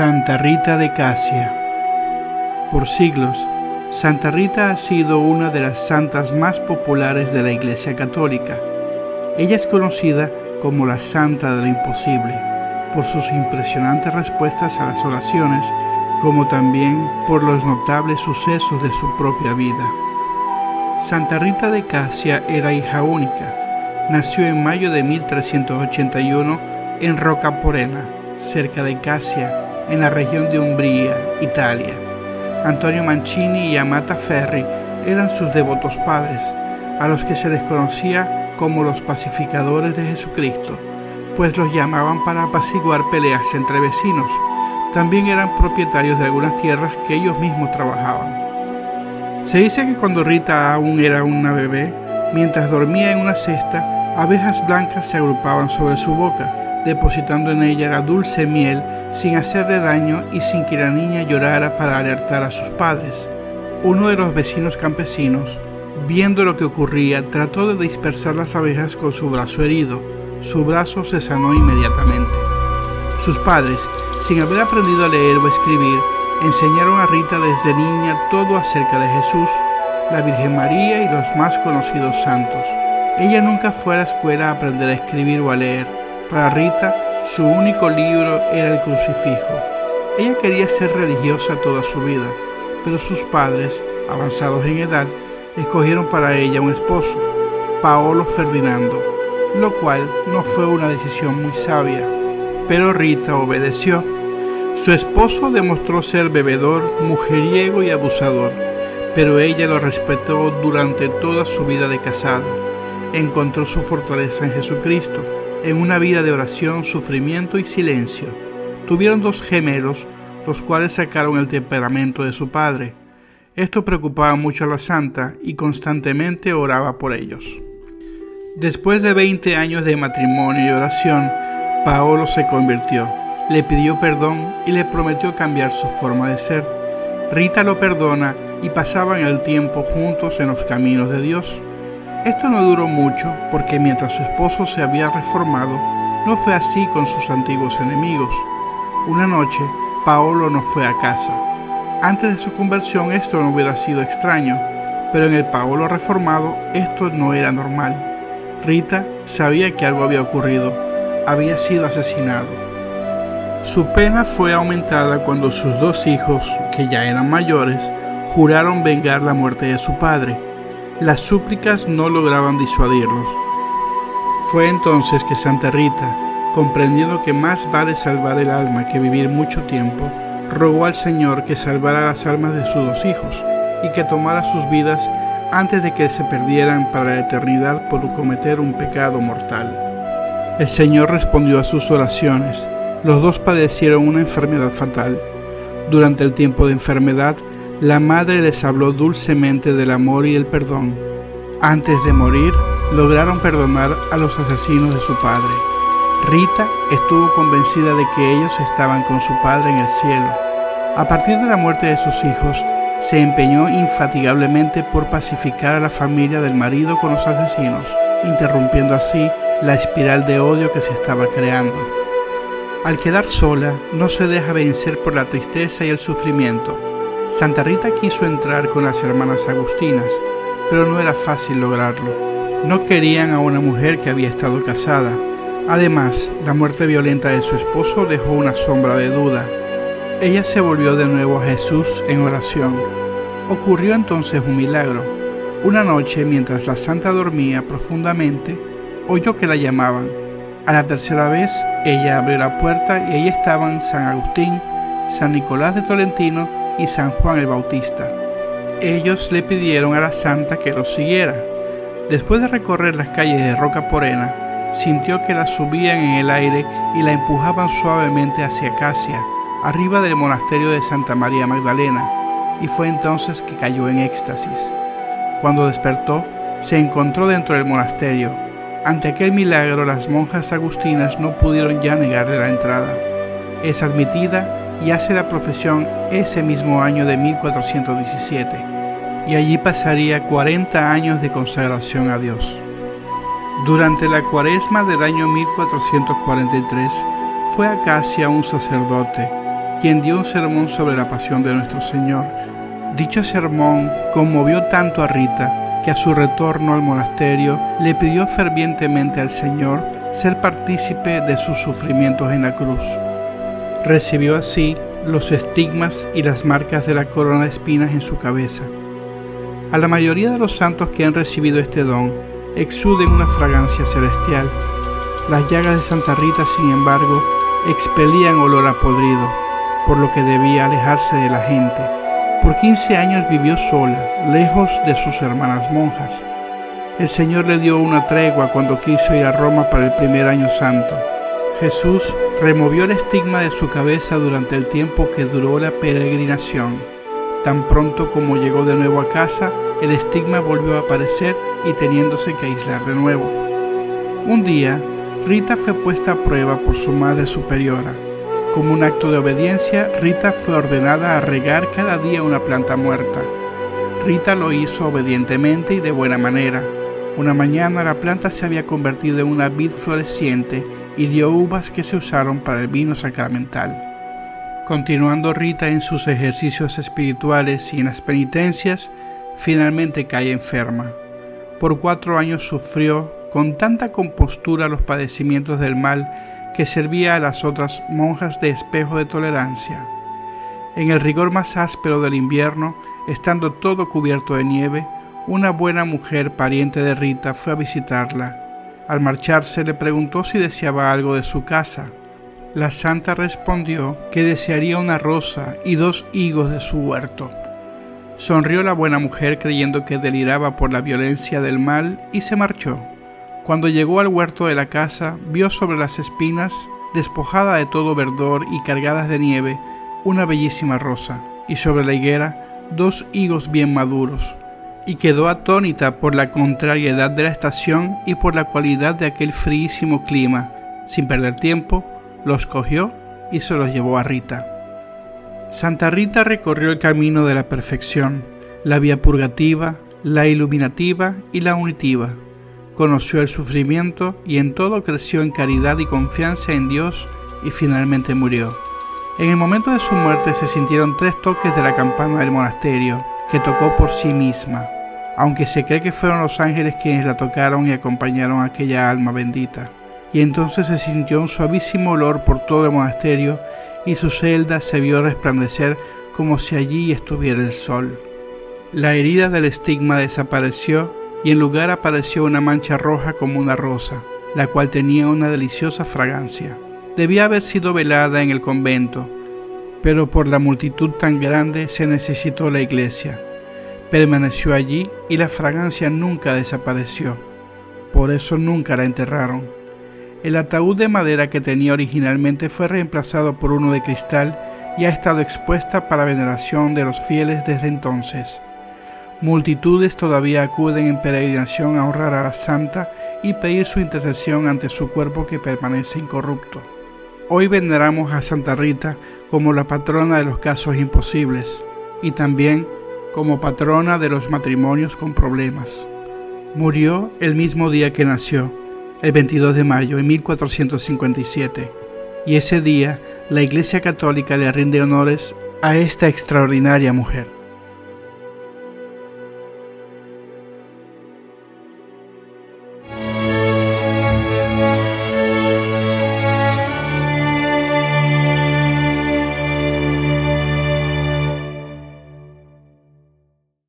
Santa Rita de Casia. Por siglos, Santa Rita ha sido una de las santas más populares de la Iglesia Católica. Ella es conocida como la Santa de lo Imposible, por sus impresionantes respuestas a las oraciones, como también por los notables sucesos de su propia vida. Santa Rita de Casia era hija única. Nació en mayo de 1381 en Rocaporena, cerca de Casia, en la región de Umbría, Italia. Antonio Mancini y Amata Ferri eran sus devotos padres, a los que se les conocía como los pacificadores de Jesucristo, pues los llamaban para apaciguar peleas entre vecinos. También eran propietarios de algunas tierras que ellos mismos trabajaban. Se dice que cuando Rita aún era una bebé, mientras dormía en una cesta, abejas blancas se agrupaban sobre su boca, depositando en ella la dulce miel sin hacerle daño y sin que la niña llorara para alertar a sus padres. Uno de los vecinos campesinos, viendo lo que ocurría, trató de dispersar las abejas con su brazo herido. Su brazo se sanó inmediatamente. Sus padres, sin haber aprendido a leer o escribir, enseñaron a Rita desde niña todo acerca de Jesús, la Virgen María y los más conocidos santos. Ella nunca fue a la escuela a aprender a escribir o a leer. Para Rita, su único libro era el crucifijo. Ella quería ser religiosa toda su vida, pero sus padres, avanzados en edad, escogieron para ella un esposo, Paolo Ferdinando, lo cual no fue una decisión muy sabia, pero Rita obedeció. Su esposo demostró ser bebedor, mujeriego y abusador, pero ella lo respetó durante toda su vida de casado. Encontró su fortaleza en Jesucristo, en una vida de oración, sufrimiento y silencio. Tuvieron 2 gemelos, los cuales sacaron el temperamento de su padre. Esto preocupaba mucho a la santa y constantemente oraba por ellos. Después de 20 años de matrimonio y oración, Paolo se convirtió, le pidió perdón y le prometió cambiar su forma de ser. Rita lo perdona y pasaban el tiempo juntos en los caminos de Dios. Esto no duró mucho porque mientras su esposo se había reformado, no fue así con sus antiguos enemigos. Una noche, Paolo no fue a casa. Antes de su conversión esto no hubiera sido extraño, pero en el Paolo reformado esto no era normal. Rita sabía que algo había ocurrido, había sido asesinado. Su pena fue aumentada cuando sus 2 hijos, que ya eran mayores, juraron vengar la muerte de su padre. Las súplicas no lograban disuadirlos. Fue entonces que Santa Rita, comprendiendo que más vale salvar el alma que vivir mucho tiempo, rogó al Señor que salvara las almas de sus 2 hijos y que tomara sus vidas antes de que se perdieran para la eternidad por cometer un pecado mortal. El Señor respondió a sus oraciones. Los 2 padecieron una enfermedad fatal. Durante el tiempo de enfermedad, la madre les habló dulcemente del amor y el perdón. Antes de morir, lograron perdonar a los asesinos de su padre. Rita estuvo convencida de que ellos estaban con su padre en el cielo. A partir de la muerte de sus hijos, se empeñó infatigablemente por pacificar a la familia del marido con los asesinos, interrumpiendo así la espiral de odio que se estaba creando. Al quedar sola, no se deja vencer por la tristeza y el sufrimiento. Santa Rita quiso entrar con las hermanas agustinas, pero no era fácil lograrlo. No querían a una mujer que había estado casada. Además, la muerte violenta de su esposo dejó una sombra de duda. Ella se volvió de nuevo a Jesús en oración. Ocurrió entonces un milagro. Una noche, mientras la santa dormía profundamente, oyó que la llamaban. A la tercera vez, ella abrió la puerta y ahí estaban San Agustín, San Nicolás de Tolentino y San Juan el Bautista. Ellos le pidieron a la santa que los siguiera. Después de recorrer las calles de Rocaporena, sintió que la subían en el aire y la empujaban suavemente hacia Casia, arriba del monasterio de Santa María Magdalena, y fue entonces que cayó en éxtasis. Cuando despertó, se encontró dentro del monasterio. Ante aquel milagro, las monjas agustinas no pudieron ya negarle la entrada. Es admitida y hace la profesión ese mismo año de 1417, y allí pasaría 40 años de consagración a Dios. Durante la Cuaresma del año 1443 fue a Casia un sacerdote, quien dio un sermón sobre la pasión de nuestro Señor. Dicho sermón conmovió tanto a Rita que a su retorno al monasterio le pidió fervientemente al Señor ser partícipe de sus sufrimientos en la cruz. Recibió así los estigmas y las marcas de la corona de espinas en su cabeza. A la mayoría de los santos que han recibido este don exuden una fragancia celestial. Las llagas de Santa Rita, sin embargo, expelían olor a podrido, por lo que debía alejarse de la gente. Por 15 años vivió sola, lejos de sus hermanas monjas. El Señor le dio una tregua cuando quiso ir a Roma para el primer año santo. Jesús removió el estigma de su cabeza durante el tiempo que duró la peregrinación. Tan pronto como llegó de nuevo a casa, el estigma volvió a aparecer y teniéndose que aislar de nuevo. Un día, Rita fue puesta a prueba por su madre superiora. Como un acto de obediencia, Rita fue ordenada a regar cada día una planta muerta. Rita lo hizo obedientemente y de buena manera. Una mañana la planta se había convertido en una vid floreciente y dio uvas que se usaron para el vino sacramental. Continuando Rita en sus ejercicios espirituales y en las penitencias, finalmente cae enferma. Por 4 años sufrió con tanta compostura los padecimientos del mal que servía a las otras monjas de espejo de tolerancia. En el rigor más áspero del invierno, estando todo cubierto de nieve, una buena mujer pariente de Rita fue a visitarla. Al marcharse le preguntó si deseaba algo de su casa. La santa respondió que desearía una rosa y 2 higos de su huerto. Sonrió la buena mujer creyendo que deliraba por la violencia del mal y se marchó. Cuando llegó al huerto de la casa, vio sobre las espinas, despojada de todo verdor y cargadas de nieve, una bellísima rosa, y sobre la higuera 2 higos bien maduros, y quedó atónita por la contrariedad de la estación y por la cualidad de aquel fríísimo clima. Sin perder tiempo, los cogió y se los llevó a Rita. Santa Rita recorrió el camino de la perfección, la vía purgativa, la iluminativa y la unitiva. Conoció el sufrimiento y en todo creció en caridad y confianza en Dios y finalmente murió. En el momento de su muerte se sintieron 3 toques de la campana del monasterio, que tocó por sí misma, aunque se cree que fueron los ángeles quienes la tocaron y acompañaron a aquella alma bendita. Y entonces se sintió un suavísimo olor por todo el monasterio y su celda se vio resplandecer como si allí estuviera el sol. La herida del estigma desapareció y en lugar apareció una mancha roja como una rosa, la cual tenía una deliciosa fragancia. Debía haber sido velada en el convento, pero por la multitud tan grande se necesitó la iglesia. Permaneció allí y la fragancia nunca desapareció. Por eso nunca la enterraron. El ataúd de madera que tenía originalmente fue reemplazado por uno de cristal y ha estado expuesta para veneración de los fieles desde entonces. Multitudes todavía acuden en peregrinación a honrar a la santa y pedir su intercesión ante su cuerpo que permanece incorrupto. Hoy veneramos a Santa Rita como la patrona de los casos imposibles y también como patrona de los matrimonios con problemas. Murió el mismo día que nació, el 22 de mayo de 1457, y ese día la Iglesia Católica le rinde honores a esta extraordinaria mujer.